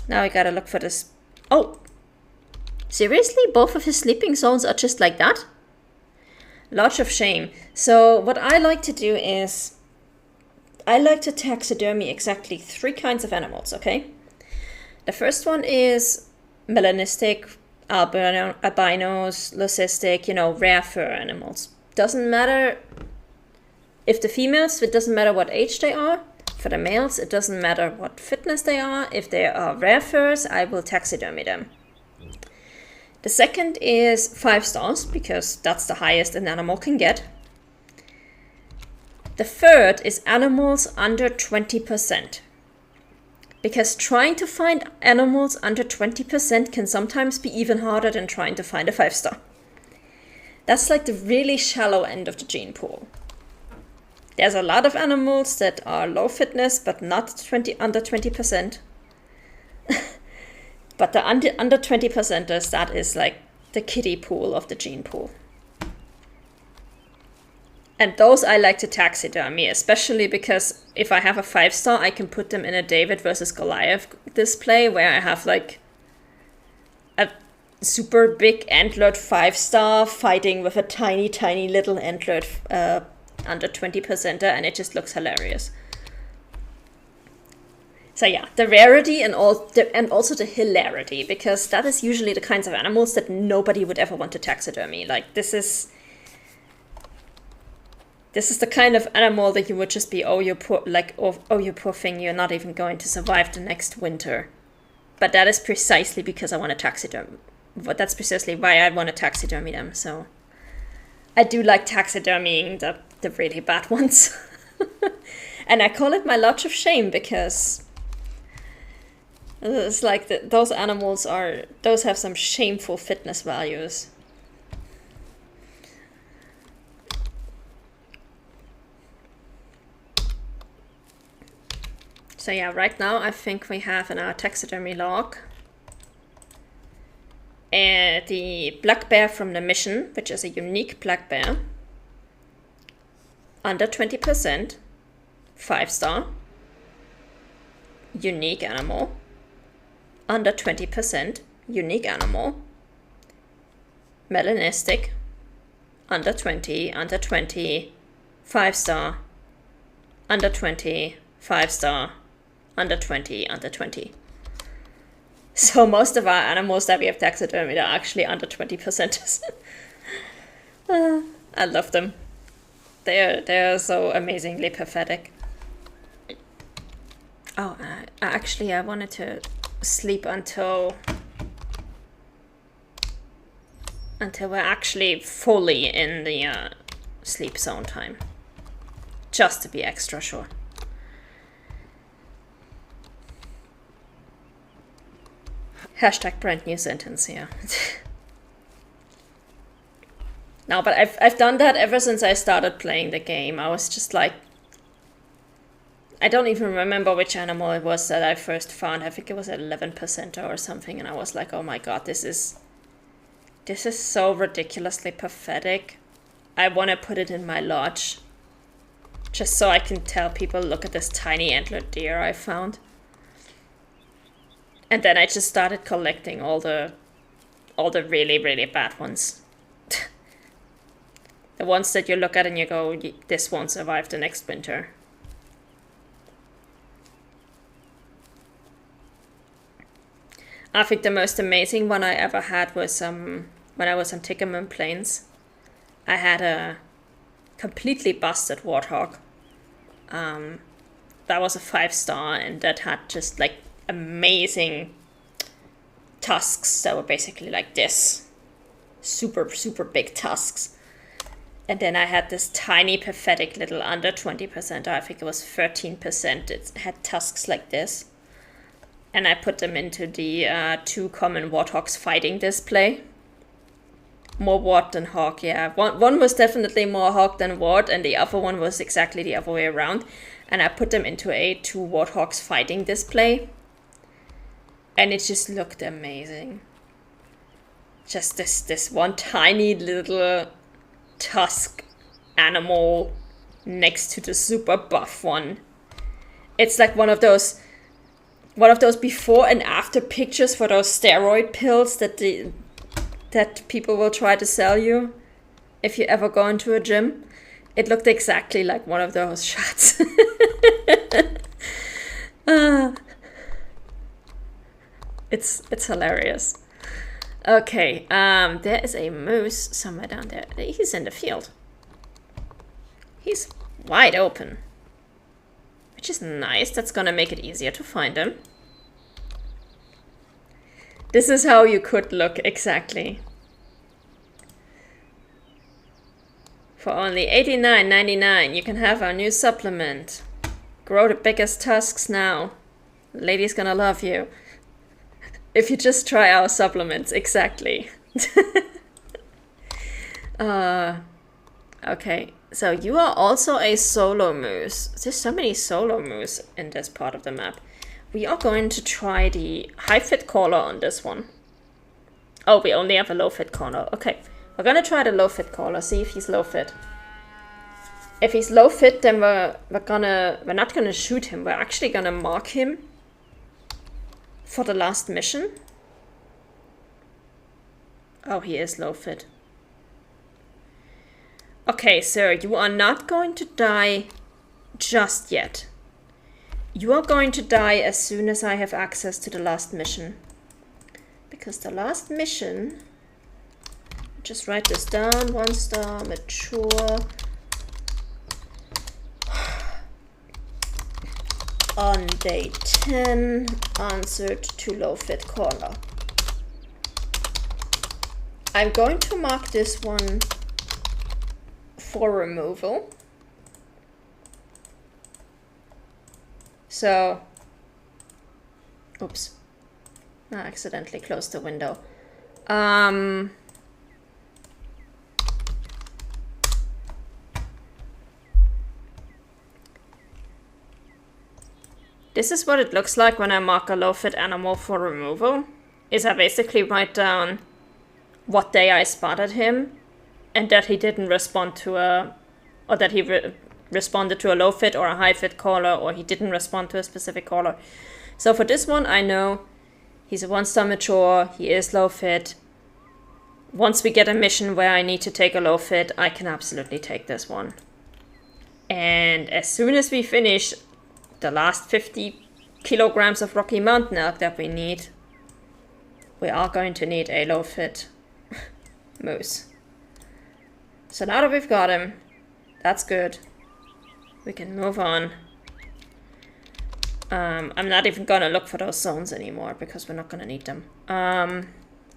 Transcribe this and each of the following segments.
Now I gotta look for this. Oh, seriously? Both of his sleeping zones are just like that? Lodge of Shame. So what I like to do is, I like to taxidermy exactly 3 kinds of animals, okay? The first one is melanistic, albinos, leucistic, rare fur animals. Doesn't matter if the females, it doesn't matter what age they are. For the males, it doesn't matter what fitness they are. If they are rare furs, I will taxidermy them. The second is 5 stars, because that's the highest an animal can get. The third is animals under 20%. Because trying to find animals under 20% can sometimes be even harder than trying to find a 5-star. That's like the really shallow end of the gene pool. There's a lot of animals that are low fitness, but not under 20%. But the under 20%ers, that is like the kiddie pool of the gene pool. And those I like to taxidermy, especially because if I have a 5-star, I can put them in a David versus Goliath display where I have like a super big antlered 5-star fighting with a tiny, tiny little antlered under 20%er, and it just looks hilarious. So yeah, the rarity and also the hilarity, because that is usually the kinds of animals that nobody would ever want to taxidermy. Like this is the kind of animal that you would just be, oh you poor thing, you're not even going to survive the next winter. But that is precisely because I want to taxidermy. But that's precisely why I want to taxidermy them. So I do like taxidermying the really bad ones. And I call it my Lodge of Shame because it's like those animals have some shameful fitness values. So yeah, right now I think we have in our taxidermy log the black bear from the mission, which is a unique black bear, under 20%, 5-star, unique animal, under 20%, unique animal, melanistic, under 20, 5-star, under 20, 5-star, under 20, under 20. So most of our animals that we have taxidermied are actually under 20%. I love them. They're so amazingly pathetic. Oh, actually I wanted to sleep until we're actually fully in the sleep zone time. Just to be extra sure. Hashtag brand new sentence here. No, but I've done that ever since I started playing the game. I was just like, I don't even remember which animal it was that I first found. I think it was 11% or something, and I was like, oh my god, this is so ridiculously pathetic. I want to put it in my lodge, just so I can tell people, look at this tiny antlered deer I found. And then I just started collecting all the really, really bad ones. The ones that you look at and you go, this won't survive the next winter. I think the most amazing one I ever had was when I was on Tickerman Plains. I had a completely busted warthog. That was a 5-star, and that had just like amazing tusks that were basically like this. Super, super big tusks. And then I had this tiny, pathetic little under 20%, I think it was 13%. It had tusks like this. And I put them into the 2 common warthogs fighting display. More wart than hog, yeah. One was definitely more hog than wart, and the other one was exactly the other way around. And I put them into a 2 warthogs fighting display. And it just looked amazing. Just this one tiny little tusk animal next to the super buff one. It's like one of those one of those before and after pictures for those steroid pills that people will try to sell you if you ever go into a gym. It looked exactly like one of those shots. It's hilarious. Okay, there is a moose somewhere down there. He's in the field. He's wide open, which is nice. That's gonna make it easier to find him. This is how you could look exactly. For only $89.99, you can have our new supplement. Grow the biggest tusks now. The lady's gonna love you. If you just try our supplements, exactly. Okay, so you are also a solo moose. There's so many solo moose in this part of the map. We are going to try the high fit caller on this one. Oh, we only have a low fit caller. Okay, we're gonna try the low fit caller, see if he's low fit. If he's low fit, then we're not gonna shoot him. We're actually gonna mark him for the last mission. Oh, he is low fit. Okay, sir, you are not going to die just yet. You are going to die as soon as I have access to the last mission. Because the last mission... Just write this down. 1 star, mature. On day 10, answered to low fit caller. I'm going to mark this one for removal. So, oops, I accidentally closed the window. This is what it looks like when I mark a low fit animal for removal. Is I basically write down what day I spotted him and that he didn't respond to or that he responded to a low fit or a high fit caller, or he didn't respond to a specific caller. So for this one, I know he's a 1 star mature, he is low fit. Once we get a mission where I need to take a low fit, I can absolutely take this one. And as soon as we finish the last 50 kilograms of Rocky Mountain elk that we need, we are going to need a low fit moose. So now that we've got him, that's good. We can move on. I'm not even gonna look for those zones anymore because we're not gonna need them.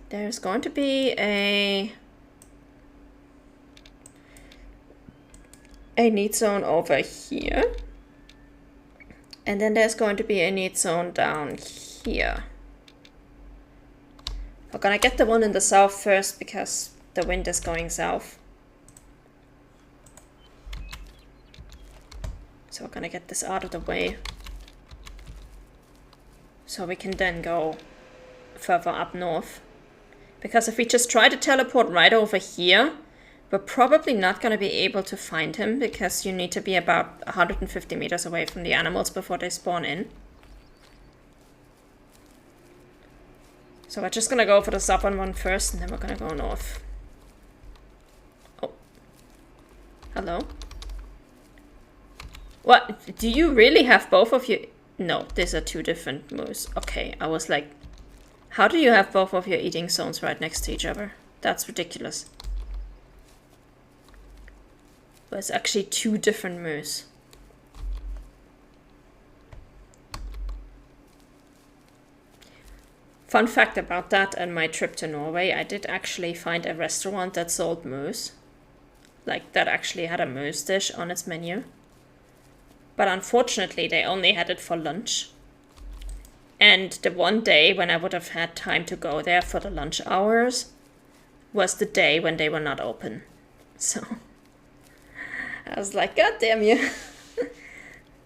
There's going to be a need zone over here. And then there's going to be a need zone down here. We're gonna get the one in the south first because the wind is going south. So we're gonna get this out of the way. So we can then go further up north. Because if we just try to teleport right over here, we're probably not going to be able to find him because you need to be about 150 meters away from the animals before they spawn in. So we're just going to go for the southern one first and then we're going to go north. Oh. Hello? What? Do you really have both of you? No, these are 2 different moose. Okay, I was like, how do you have both of your eating zones right next to each other? That's ridiculous. But it's actually 2 different moose. Fun fact about that and my trip to Norway, I did actually find a restaurant that sold moose. Like, that actually had a moose dish on its menu. But unfortunately, they only had it for lunch. And the one day when I would have had time to go there for the lunch hours was the day when they were not open. So I was like, God damn you.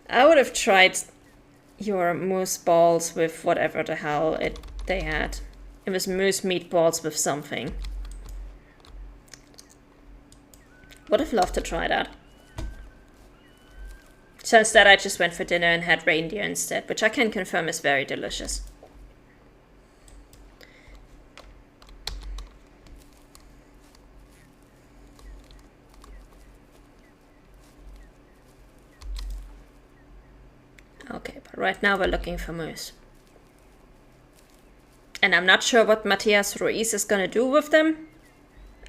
I would have tried your moose balls with whatever the hell they had. It was moose meatballs with something. Would have loved to try that. So instead I just went for dinner and had reindeer instead, which I can confirm is very delicious. Okay, but right now we're looking for moose. And I'm not sure what Matias Ruiz is gonna do with them.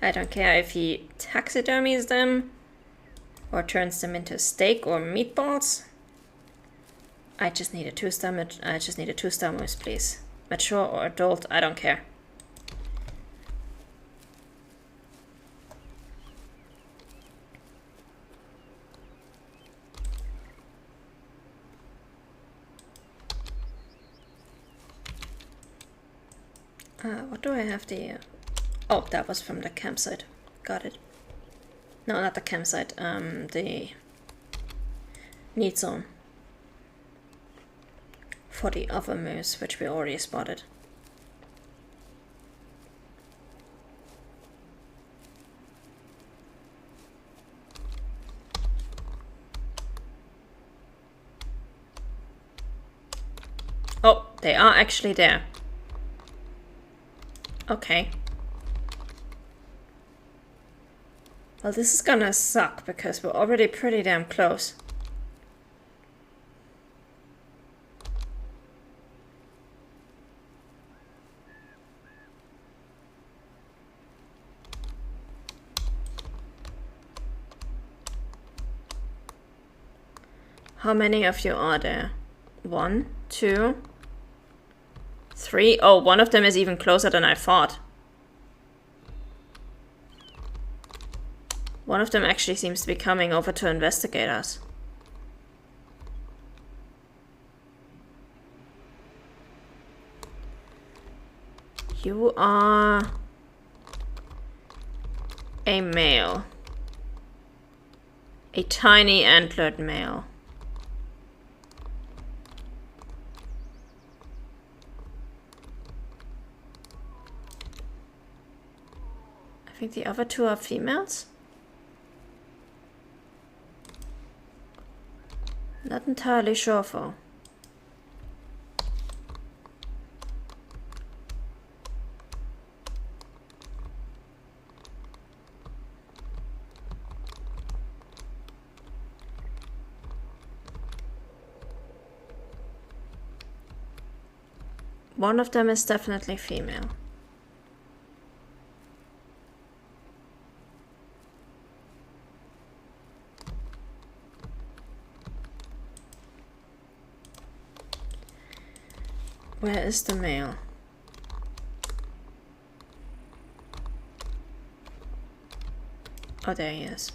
I don't care if he taxidermies them or turns them into steak or meatballs. I just need a two-star moose, please. Mature or adult, I don't care. What do I have there? Oh, that was from the campsite. Got it. No, not the campsite. The need zone. For the other moose, which we already spotted. Oh, they are actually there. Okay. Well, this is gonna suck because we're already pretty damn close. How many of you are there? 1, 2, 3. Oh, one of them is even closer than I thought. One of them actually seems to be coming over to investigate us. You are a male. A tiny antlered male. I think the other two are females. Not entirely sure for. One of them is definitely female. Where is the male? Oh, there he is.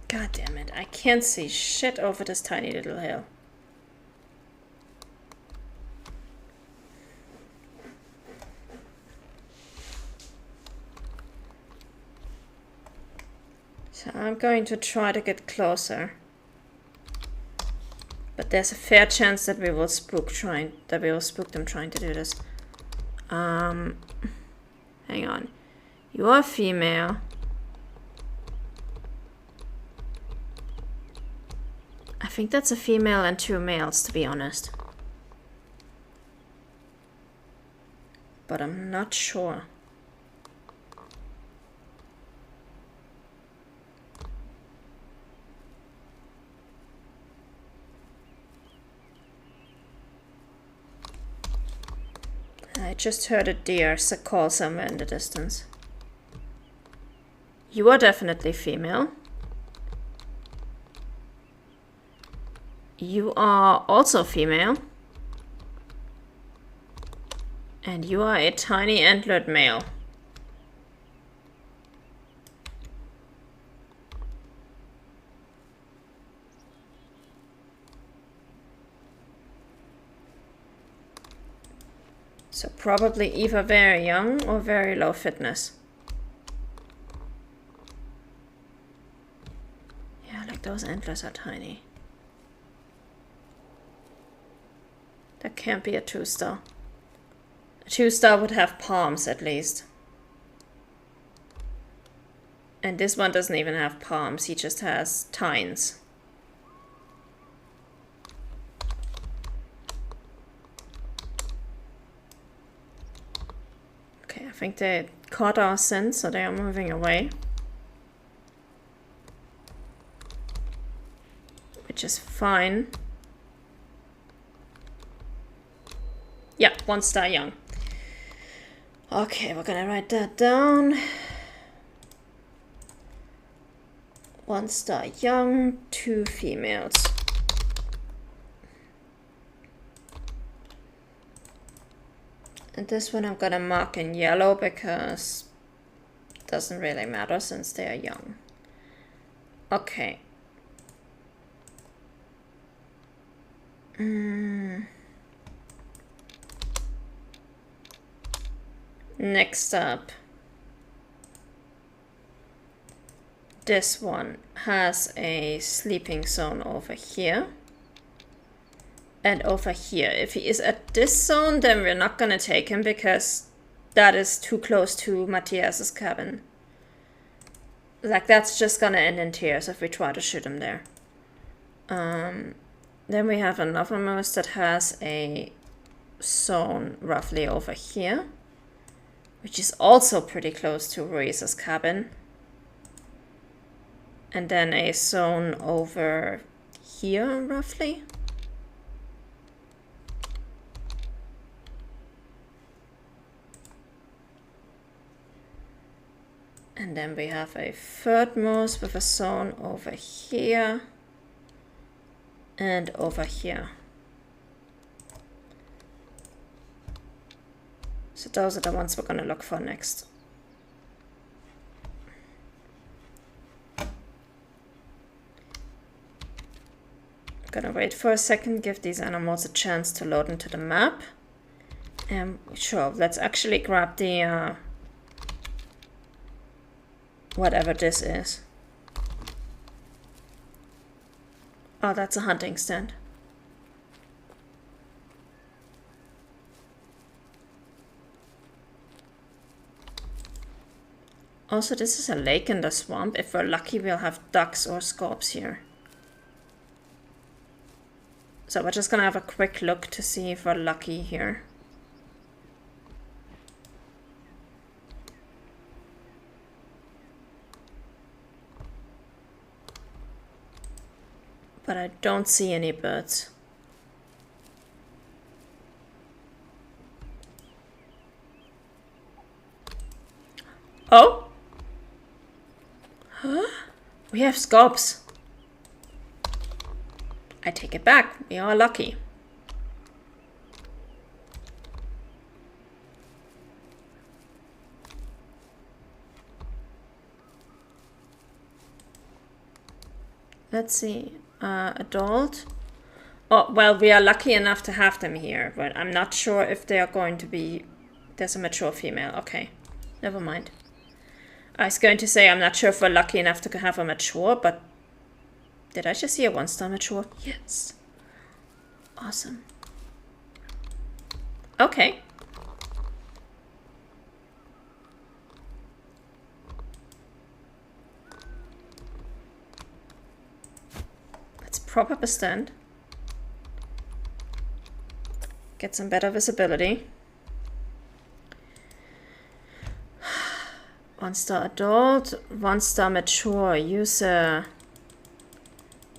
God damn it, I can't see shit over this tiny little hill. So I'm going to try to get closer. But there's a fair chance that we will spook them trying to do this. Hang on. You are female. I think that's a female and 2 males, to be honest. But I'm not sure. I just heard a deer call somewhere in the distance. You are definitely female. You are also female. And you are a tiny antlered male. So probably either very young or very low fitness. Yeah, like those antlers are tiny. That can't be a 2-star. A 2-star would have palms at least. And this one doesn't even have palms, he just has tines. Okay, I think they caught our scent, so they are moving away. Which is fine. Yeah, 1-star young. Okay, we're gonna write that down. 1-star young, 2 females. And this one I'm gonna mark in yellow because it doesn't really matter since they are young. Okay. Next up, this one has a sleeping zone over here and over here. If he is at this zone, then we're not gonna take him because that is too close to Matthias's cabin. Like, that's just gonna end in tears if we try to shoot him there. Then we have another moose that has a zone roughly over here, which is also pretty close to Ruiz's cabin. And then a zone over here, roughly. And then we have a third moose with a zone over here and over here. So those are the ones we're gonna look for next. Gonna wait for a second, give these animals a chance to load into the map. And sure, let's actually grab the whatever this is. Oh, that's a hunting stand. Also, this is a lake in the swamp. If we're lucky, we'll have ducks or scorps here. So we're just gonna have a quick look to see if we're lucky here. But I don't see any birds. Oh? Huh? We have scorps. I take it back. We are lucky. Let's see. Adult. Oh, well, we are lucky enough to have them here, but I'm not sure if they are going to be... There's a mature female. Okay, never mind. I was going to say I'm not sure if we're lucky enough to have a mature, but... Did I just see a 1-star mature? Yes. Awesome. Okay. Let's prop up a stand. Get some better visibility. 1-star adult, 1-star mature. Use a...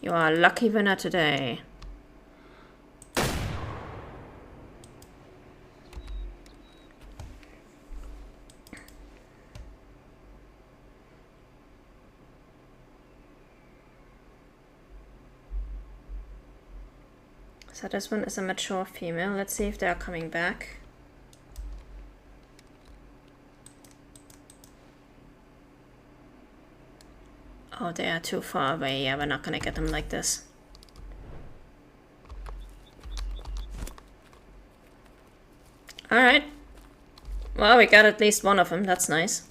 You are a lucky winner today. So this one is a mature female. Let's see if they are coming back. Oh, they are too far away. Yeah, we're not gonna get them like this. Alright. Well, we got at least one of them. That's nice.